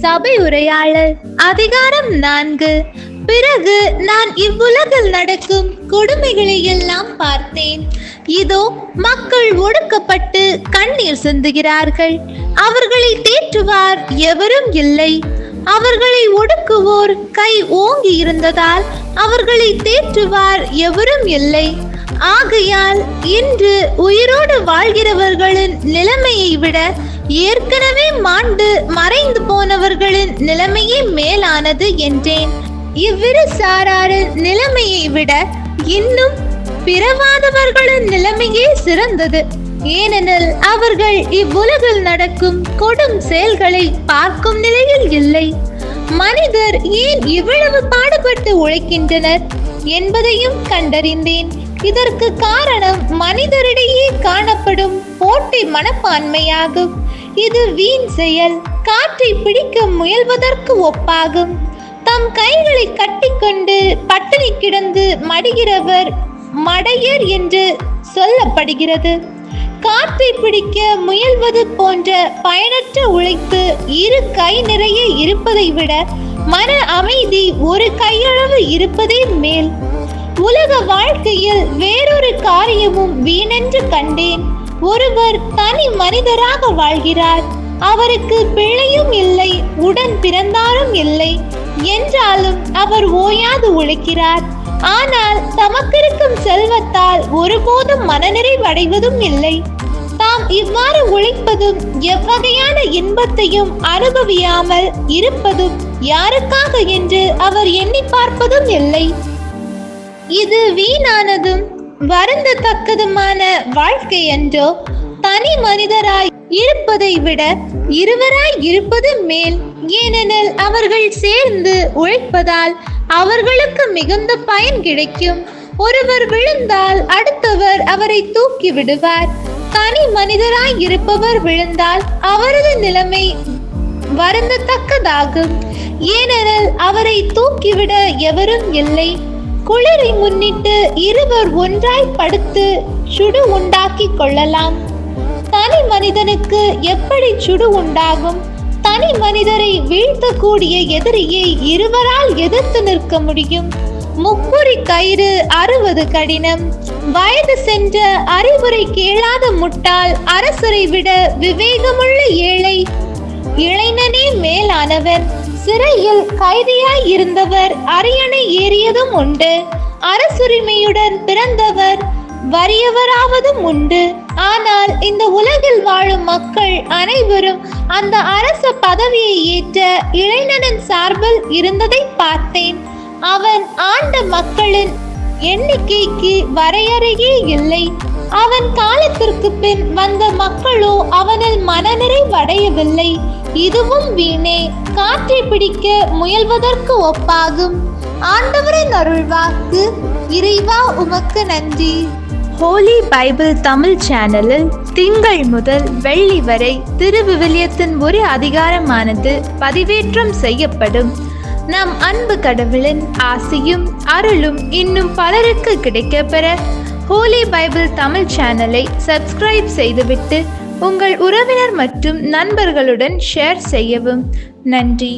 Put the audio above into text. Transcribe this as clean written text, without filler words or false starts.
சபை உரையாளர் அதிகாரம் 4. பிறகு நான் இவ்வுலகில் நடக்கும் கொடுமைகளை எல்லாம் பார்த்தேன். இதோ மக்கள் ஒடுக்கப்பட்டு கண்ணீர் சிந்துகிறார்கள். அவர்களை தேற்றுவார் எவரும் இல்லை. அவர்களை ஒடுக்குவோர் கை ஓங்கி இருந்ததால் அவர்களை தேற்றுவார் எவரும் இல்லை. ஆகையால் இன்று உயிரோடு வாழ்கிறவர்களின் நிலைமையை விட ஏற்கனவே மாண்டு மறைந்து போனவர்களின் நிலைமையே மேலானது என்றேன். இவ்விரு சாராரின் நிலைமையை விட இன்னும் பிறவாதவர்களின் நிலைமையே சிறந்தது. ஏனெனில் அவர்கள் இவ்வுலகில் நடக்கும் கொடும் செயல்களை பார்க்கும் நிலையில் இல்லை. மனிதர் ஏன் இவ்வளவு பாடுபட்டு உழைக்கின்றனர் என்பதையும் கண்டறிந்தேன். இதற்கு காரணம் மனிதரிடையே காணப்படும் போட்டி மனப்பான்மையாகும். இது வீண் செயல். காற்றை பிடிக்க முயல்வதற்கு ஒப்பாகும். தம் கைகளை கட்டிக்கொண்டு பட்டினி கிடந்து மடிகிறவர் மடையர் என்று சொல்லப்படுகிறது. காற்றை பிடிக்க முயல்வது போன்ற பயனற்ற உழைப்பு இரு கை நிறைய இருப்பதை விட மன அமைதி ஒரு கையளவு இருப்பதே மேல். உலக வாழ்க்கையில் வேறொரு காரியமும் வீணென்று கண்டேன். ஒருவர் தனி மனிதராக வாழ்கிறார். அவருக்கு பிள்ளையும் இல்லை, உடன் பிறந்தாரும் இல்லை. என்றாலும் அவர் ஓயாது உழைக்கிறார். ஆனால் தமக்கிருக்கும் செல்வத்தால் ஒருபோதும் மனநிறைவடைவதும் இல்லை. தாம் இவ்வாறு உழைப்பதும் எவ்வகையான இன்பத்தையும் அனுபவியாமல் இருப்பதும் யாருக்காக என்று அவர் எண்ணி பார்ப்பதும் இல்லை. இது வீணானதும் வருந்தத்தக்கதுமான வாழ்க்கை என்றோ. தனி மனிதராய் இருப்பதை விட இருவராய் இருப்பது மேல். ஏனெனில் அவர்கள் சேர்ந்து உழைப்பதால் அவர்களுக்கு மிகுந்த பயன் கிடைக்கும். ஒருவர் விழுந்தால் அடுத்தவர் அவரை தூக்கி விடுவார். தனி மனிதராய் இருப்பவர் விழுந்தால் அவரது நிலைமை வருந்தத்தக்கதாகும். ஏனெனில் அவரை தூக்கிவிட எவரும் இல்லை. குளிரை முன்னிட்டு இருவர் ஒன்றாய் படுத்து சுடு உண்டாக்கி கொள்ளலாம். தனி மனிதனுக்கு எப்படி சுடு உண்டாகும்? தனி மனிதரை வீழ்த்தக்கூடிய எதிரியை இருவரால் எதிர்த்து நிற்க முடியும். முக்குறி கயிறு அறுவது கடினம். வயது சென்ற அறிவுரை கேளாத முட்டாள் அரசரை விட விவேகமுள்ள ஏழை இளைஞனே மேலானவர். சிறையில் கைதியாய் இருந்தவர் அரியணை ஏறியதும் உண்டு. அரசுரிமையுடன் பிறந்தவர் வறியவராவதும் உண்டு. ஆனால் இந்த உலகில் வாழும் மக்கள் அனைவரும் அந்த அரச பதவியை ஏற்ற இளைஞனின் சார்பில் இருந்ததை பார்த்தேன். அவன் ஆண்ட மக்களின் எண்ணிக்கைக்கு வரையறையே இல்லை. அவன் காலத்திற்கு பின் வந்த மக்களோ அவனில் மனநிறைவடையவில்லை. இதுவும் வீணே. காற்றை பிடிக்க முயல்வதற்கு ஒப்பாகும். ஆண்டவரின் அருள்வாக்கு. இறைவா உமக்கு நன்றி. ஹோலி பைபிள் தமிழ் சேனலில் திங்கள் முதல் வெள்ளி வரை திருவிவிலியத்தின் ஒரு அதிகாரமானது பதிவேற்றம் செய்யப்படும். நம் அன்பு கடவுளின் ஆசியும் அருளும் இன்னும் பலருக்கு கிடைக்கப்பெற ஹோலி பைபிள் தமிழ் சேனலை சப்ஸ்கிரைப் செய்துவிட்டு உங்கள் உறவினர் மற்றும் நண்பர்களுடன் ஷேர் செய்யவும். நன்றி.